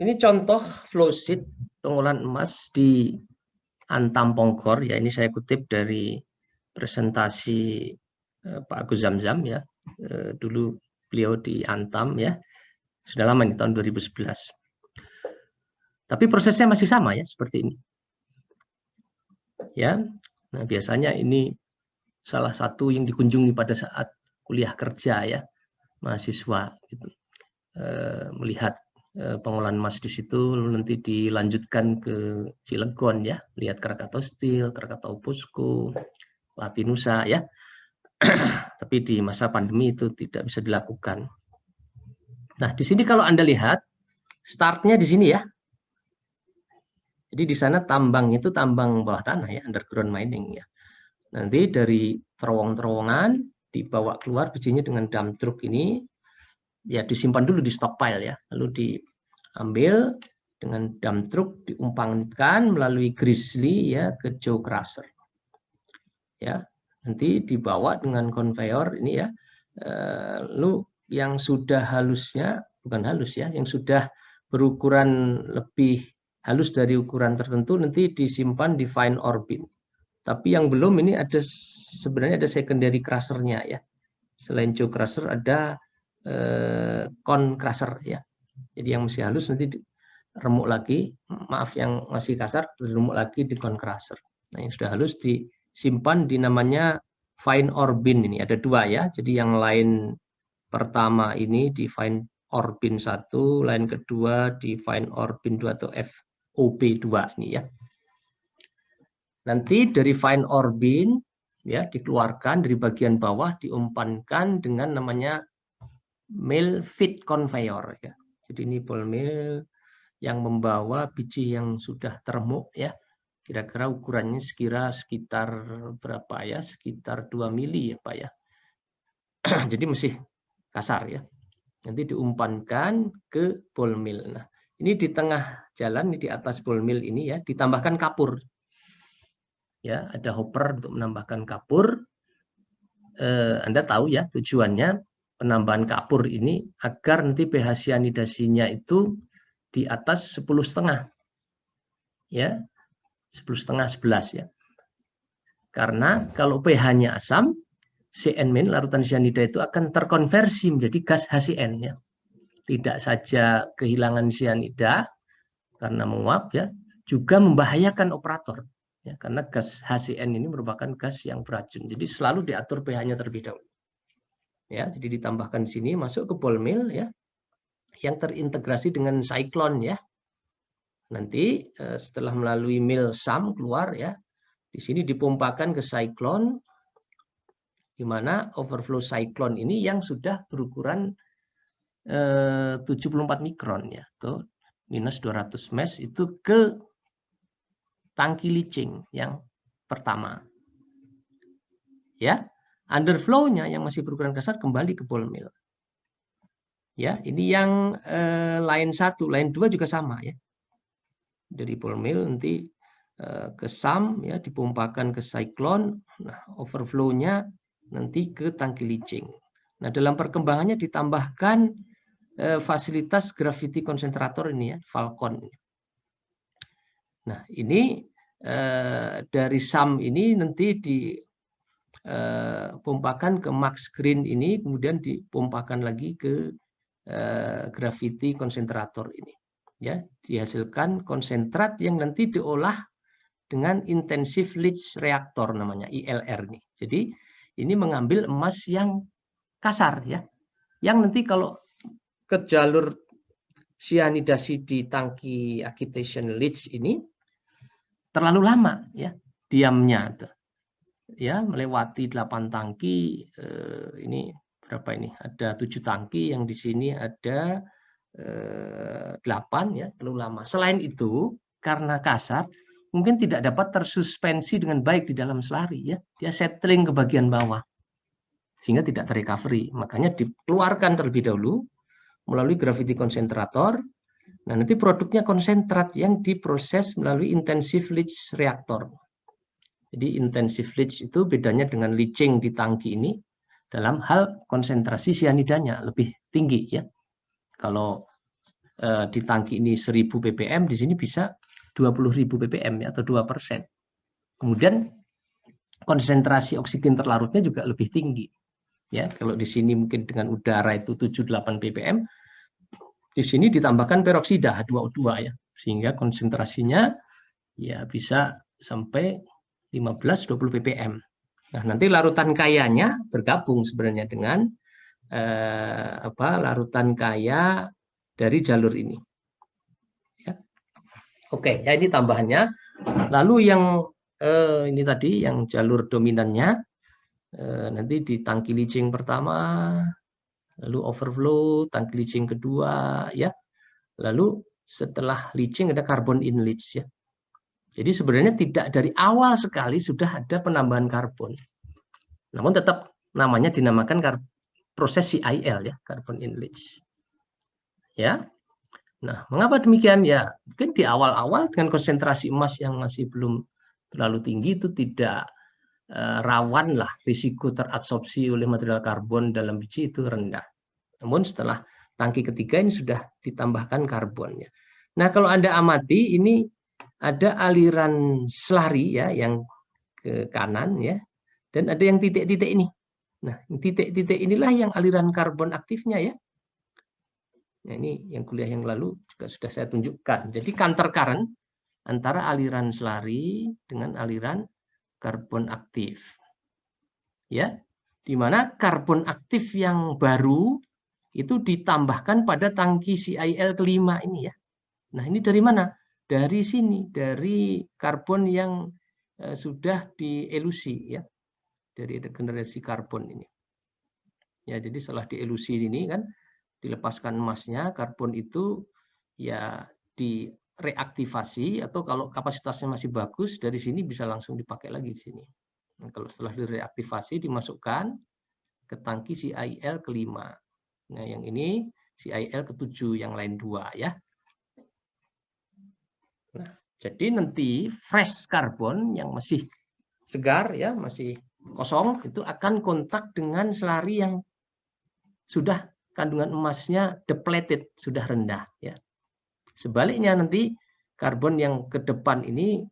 Ini contoh flowsheet pengolahan emas di Antam Pongkor, ya ini saya kutip dari presentasi Pak Agus Zamzam ya. Dulu beliau di Antam ya, sudah lama nih tahun 2011. Tapi prosesnya masih sama ya, seperti ini. Ya, nah biasanya ini salah satu yang dikunjungi pada saat kuliah kerja ya, mahasiswa gitu. Melihat pengolahan emas di situ, lalu nanti dilanjutkan ke Cilegon ya, lihat Krakatau Steel, Krakatau Posko, Latinusa ya. Tapi di masa pandemi itu tidak bisa dilakukan. Nah, di sini kalau Anda lihat startnya di sini ya. Jadi di sana tambang itu tambang bawah tanah ya, underground mining ya. Nanti dari terowong-terowongan dibawa keluar bijinya dengan dump truck ini, ya disimpan dulu di stockpile ya, lalu diambil dengan dump truck, diumpangkan melalui grizzly ya ke jaw crusher. Ya, nanti dibawa dengan conveyor ini ya. Lalu yang sudah halusnya, bukan halus ya, yang sudah berukuran lebih halus dari ukuran tertentu nanti disimpan di fine ore bin. Tapi yang belum ini ada sebenarnya ada secondary crusher-nya ya. Selain jaw crusher ada cone crusher ya. Jadi yang masih halus nanti remuk lagi, maaf yang masih kasar remuk lagi di cone crusher. Nah, yang sudah halus disimpan di namanya fine ore bin ini. Ada dua ya. Jadi yang lain pertama ini di fine ore bin 1, lain kedua di fine ore bin 2 atau FOB2 ini ya. Nanti dari fine ore bin ya dikeluarkan dari bagian bawah, diumpankan dengan namanya mill feed conveyor ya. Jadi ini ball mill yang membawa biji yang sudah teremuk ya. Kira-kira ukurannya sekitar berapa ya? Sekitar 2 mili ya Pak ya. Jadi masih kasar ya. Nanti diumpankan ke ball mill. Nah, ini di tengah jalan, di atas ball mill ini ya, ditambahkan kapur. Ya, ada hopper untuk menambahkan kapur. Anda tahu ya tujuannya penambahan kapur ini agar nanti pH cyanidasinya itu di atas 10,5 ya, 10,5 11 ya. Karena kalau pH-nya asam, CN- larutan cyanida itu akan terkonversi menjadi gas HCN ya. Tidak saja kehilangan cyanida karena menguap ya, juga membahayakan operator. Ya, karena gas HCN ini merupakan gas yang beracun. Jadi selalu diatur pH-nya terlebih dahulu. Ya, jadi ditambahkan di sini masuk ke ball mill ya, yang terintegrasi dengan cyclone ya. Nanti setelah melalui mill SAM keluar ya, di sini dipompakan ke cyclone, di mana overflow cyclone ini yang sudah berukuran 74 mikron ya, tuh minus 200 mesh itu ke tangki leaching yang pertama. Ya, underflow-nya yang masih berukuran kasar kembali ke ball mill. Ya, ini yang line 1, line 2 juga sama ya. Dari ball mill nanti ke SAM ya, dipompakan ke cyclone. Nah, overflow-nya nanti ke tangki leaching. Nah, dalam perkembangannya ditambahkan fasilitas gravity concentrator ini ya, Falcon. Nah, ini dari SAM ini nanti dipompakan ke Max Green ini, kemudian dipompakan lagi ke gravity concentrator ini. Ya, dihasilkan konsentrat yang nanti diolah dengan intensive leach reactor namanya ILR nih. Jadi ini mengambil emas yang kasar ya, yang nanti kalau ke jalur cyanidasi di tangki agitation leach ini terlalu lama ya diamnya tuh. Ya, melewati 8 tangki, ini berapa ini? Ada 7 tangki, yang di sini ada 8 ya, terlalu lama. Selain itu, karena kasar, mungkin tidak dapat tersuspensi dengan baik di dalam selari ya. Dia settling ke bagian bawah sehingga tidak terrecovery. Makanya dikeluarkan terlebih dahulu melalui gravity concentrator. Nah, nanti produknya konsentrat yang diproses melalui intensive leach reactor. Jadi intensive leach itu bedanya dengan leaching di tangki ini dalam hal konsentrasi cyanidanya lebih tinggi ya. Kalau di tangki ini 1000 ppm, di sini bisa 20.000 ppm ya, atau 2%. Kemudian konsentrasi oksigen terlarutnya juga lebih tinggi. Ya, kalau di sini mungkin dengan udara itu 7-8 ppm, di sini ditambahkan peroksida H2O2 ya, sehingga konsentrasinya ya bisa sampai 15-20 ppm. Nah, nanti larutan kayanya bergabung sebenarnya dengan larutan kaya dari jalur ini. Ya. Oke, ya ini tambahannya. Lalu yang ini tadi yang jalur dominannya nanti di tangki leaching pertama, lalu overflow, tangki leaching kedua, ya. Lalu setelah leaching ada carbon in leach ya. Jadi sebenarnya tidak dari awal sekali sudah ada penambahan karbon. Namun tetap namanya dinamakan proses CIL ya, carbon in leach. Ya. Nah, mengapa demikian ya? Mungkin di awal-awal dengan konsentrasi emas yang masih belum terlalu tinggi itu tidak rawan lah risiko terabsorpsi oleh material karbon dalam biji itu rendah. Namun setelah tangki ketiga ini sudah ditambahkan karbonnya. Nah, kalau Anda amati ini ada aliran selari ya yang ke kanan ya, dan ada yang titik-titik ini. Nah, titik-titik inilah yang aliran karbon aktifnya ya. Nah, ini yang kuliah yang lalu juga sudah saya tunjukkan. Jadi counter current antara aliran selari dengan aliran karbon aktif. Ya, di mana karbon aktif yang baru itu ditambahkan pada tangki CIL kelima ini ya. Nah, ini dari mana? Dari sini, dari karbon yang sudah dielusi ya. Dari regenerasi karbon ini. Ya, jadi setelah dielusi ini kan dilepaskan emasnya, karbon itu ya direaktivasi, atau kalau kapasitasnya masih bagus dari sini bisa langsung dipakai lagi di sini. Nah, kalau setelah direaktivasi dimasukkan ke tangki CIL kelima. Nah, yang ini CIL ke-7, yang lain 2 ya. Nah, jadi nanti fresh karbon yang masih segar ya, masih kosong itu akan kontak dengan selari yang sudah kandungan emasnya depleted, sudah rendah ya. Sebaliknya nanti karbon yang ke depan ini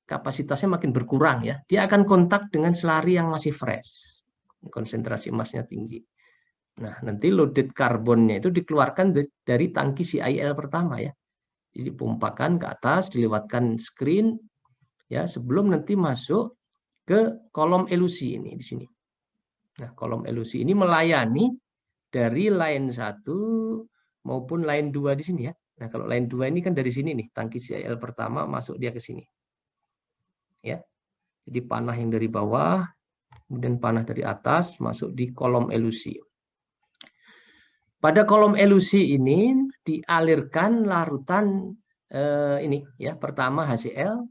kapasitasnya makin berkurang ya. Dia akan kontak dengan selari yang masih fresh. Konsentrasi emasnya tinggi. Nah, nanti loaded karbonnya itu dikeluarkan dari tangki CIL pertama ya. Jadi dipompakan ke atas, dilewatkan screen ya, sebelum nanti masuk ke kolom elusi ini di sini. Nah, kolom elusi ini melayani dari line 1 maupun line 2 di sini ya. Nah, kalau line 2 ini kan dari sini nih, tangki CIL pertama masuk dia ke sini. Ya. Jadi panah yang dari bawah, kemudian panah dari atas masuk di kolom elusi. Pada kolom elusi ini dialirkan larutan ini ya, pertama HCl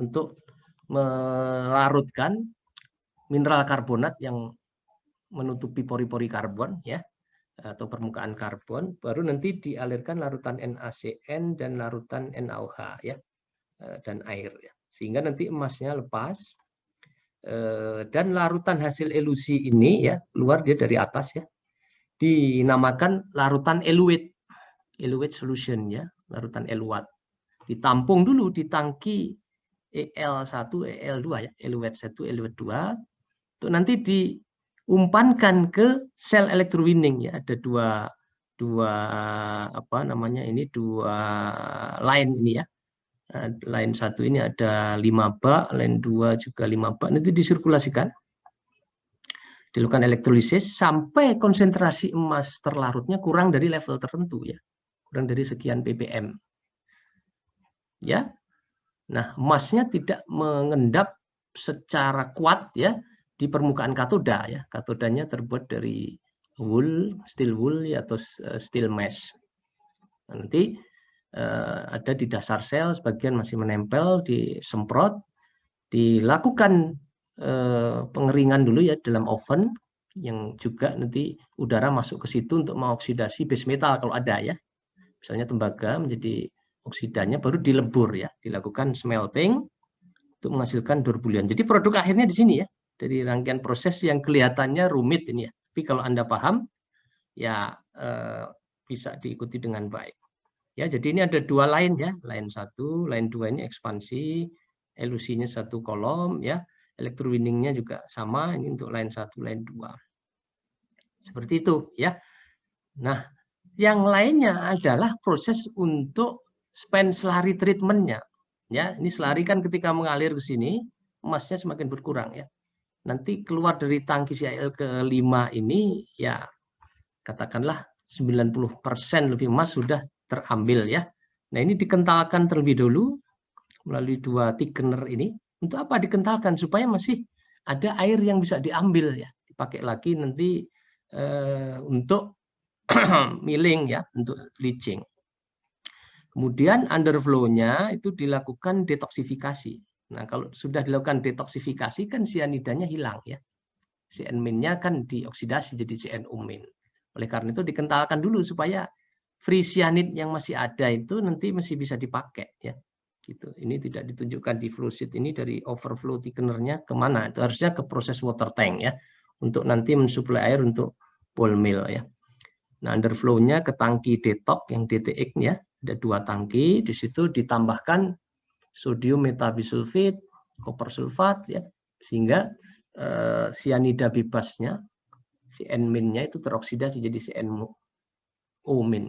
untuk melarutkan mineral karbonat yang menutupi pori-pori karbon ya, atau permukaan karbon, baru nanti dialirkan larutan NaCN dan larutan NaOH ya, dan air ya, sehingga nanti emasnya lepas, dan larutan hasil elusi ini ya keluar dia dari atas ya, dinamakan larutan eluate solution ya, larutan eluat, ditampung dulu di tangki EL1 EL2 ya, eluate 1 eluate 2, untuk nanti diumpankan ke sel electrowinning ya. Ada dua line ini ya. Line 1 ini ada 5 bak, line 2 juga 5 bak, nanti disirkulasikan, dilakukan elektrolisis sampai konsentrasi emas terlarutnya kurang dari level tertentu ya, kurang dari sekian ppm ya. Nah, emasnya tidak mengendap secara kuat ya di permukaan katoda ya. Katodanya terbuat dari wool, steel wool ya, atau steel mesh. Nah, nanti ada di dasar sel, sebagian masih menempel, disemprot, dilakukan pengeringan dulu ya dalam oven, yang juga nanti udara masuk ke situ untuk mengoksidasi base metal kalau ada ya. Misalnya tembaga menjadi oksidanya, baru dilebur ya, dilakukan smelting untuk menghasilkan dorbulion. Jadi produk akhirnya di sini ya, dari rangkaian proses yang kelihatannya rumit ini ya, tapi kalau Anda paham ya bisa diikuti dengan baik. Ya, jadi ini ada dua line ya, line 1, line 2 ini ekspansi, elusinya 1 kolom ya, electrowinning-nya juga sama, ini untuk line 1, line 2. Seperti itu ya. Nah, yang lainnya adalah proses untuk spend slurry treatment-nya. Ya, ini slurry kan ketika mengalir ke sini, emasnya semakin berkurang ya. Nanti keluar dari tangki CIL ke-5 ini ya katakanlah 90% lebih emas sudah terambil ya. Nah, ini dikentalkan terlebih dulu melalui 2 thickener ini. Untuk apa dikentalkan? Supaya masih ada air yang bisa diambil ya. Dipakai lagi nanti untuk milling ya, untuk leaching. Kemudian underflow-nya itu dilakukan detoksifikasi. Nah, kalau sudah dilakukan detoksifikasi kan sianidanya hilang ya. CN-nya kan dioksidasi jadi CNO-. Oleh karena itu dikentalkan dulu supaya free cyanide yang masih ada itu nanti masih bisa dipakai ya. Gitu. Ini tidak ditunjukkan di flow sheet ini dari overflow thickener-nya kemana? Itu harusnya ke proses water tank ya. Untuk nanti mensuplai air untuk ball mill ya. Nah, underflow-nya ke tangki detox yang DTX ya. Ada 2 tangki, di situ ditambahkan sodium metabisulfit, copper sulfat ya. Sehingga sianida bebasnya, CN-nya itu teroksidasi jadi CNO-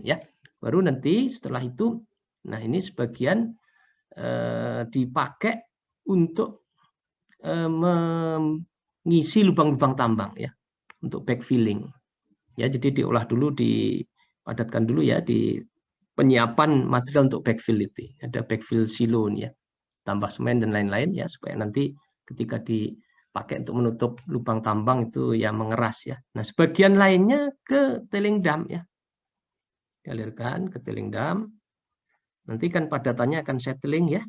ya. Baru nanti setelah itu, nah ini sebagian dipakai untuk mengisi lubang-lubang tambang ya, untuk backfilling. Ya, jadi diolah dulu, dipadatkan dulu ya di penyiapan material untuk backfill itu. Ada backfill silo nih ya, tambah semen dan lain-lain ya, supaya nanti ketika dipakai untuk menutup lubang tambang itu ya mengeras ya. Nah, sebagian lainnya ke tailing dam ya. Dialirkan ke tailing dam. Nanti kan padatannya akan settling ya.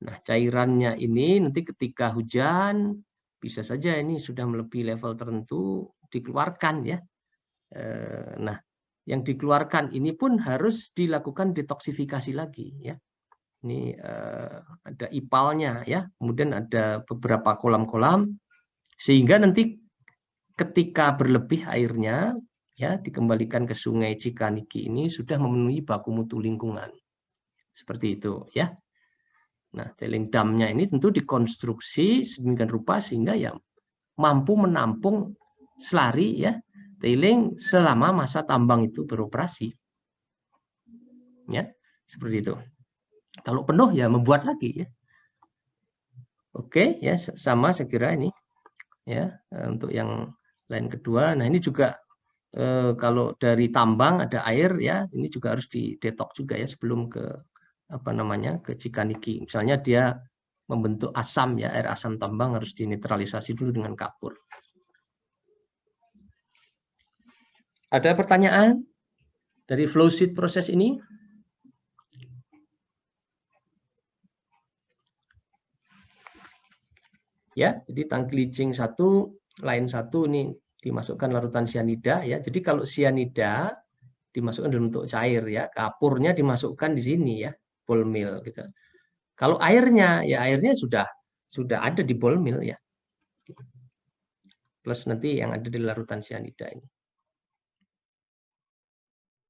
Nah, cairannya ini nanti ketika hujan bisa saja ini sudah melebihi level tertentu dikeluarkan ya. Nah, yang dikeluarkan ini pun harus dilakukan detoksifikasi lagi ya. Ini ada ipalnya ya, kemudian ada beberapa kolam-kolam sehingga nanti ketika berlebih airnya ya dikembalikan ke Sungai Cikaniki ini sudah memenuhi baku mutu lingkungan. Seperti itu ya. Nah, tailing dam-nya ini tentu dikonstruksi sedemikian rupa sehingga ya mampu menampung slurry ya, tailing selama masa tambang itu beroperasi. Ya, seperti itu. Kalau penuh ya membuat lagi ya. Oke, ya sama saya kira ini ya untuk yang lain kedua. Nah, ini juga kalau dari tambang ada air ya, ini juga harus didetoks juga ya sebelum ke apa namanya ke Cikaniki. Misalnya dia membentuk asam ya, air asam tambang harus dinetralisasi dulu dengan kapur. Ada pertanyaan dari flow sheet proses ini? Ya, jadi tangki leaching 1, line 1 ini dimasukkan larutan sianida ya. Jadi kalau sianida dimasukkan dalam bentuk cair ya, kapurnya dimasukkan di sini ya, ball mill gitu. Kalau airnya ya airnya sudah ada di ball mill ya. Plus nanti yang ada di larutan sianida ini.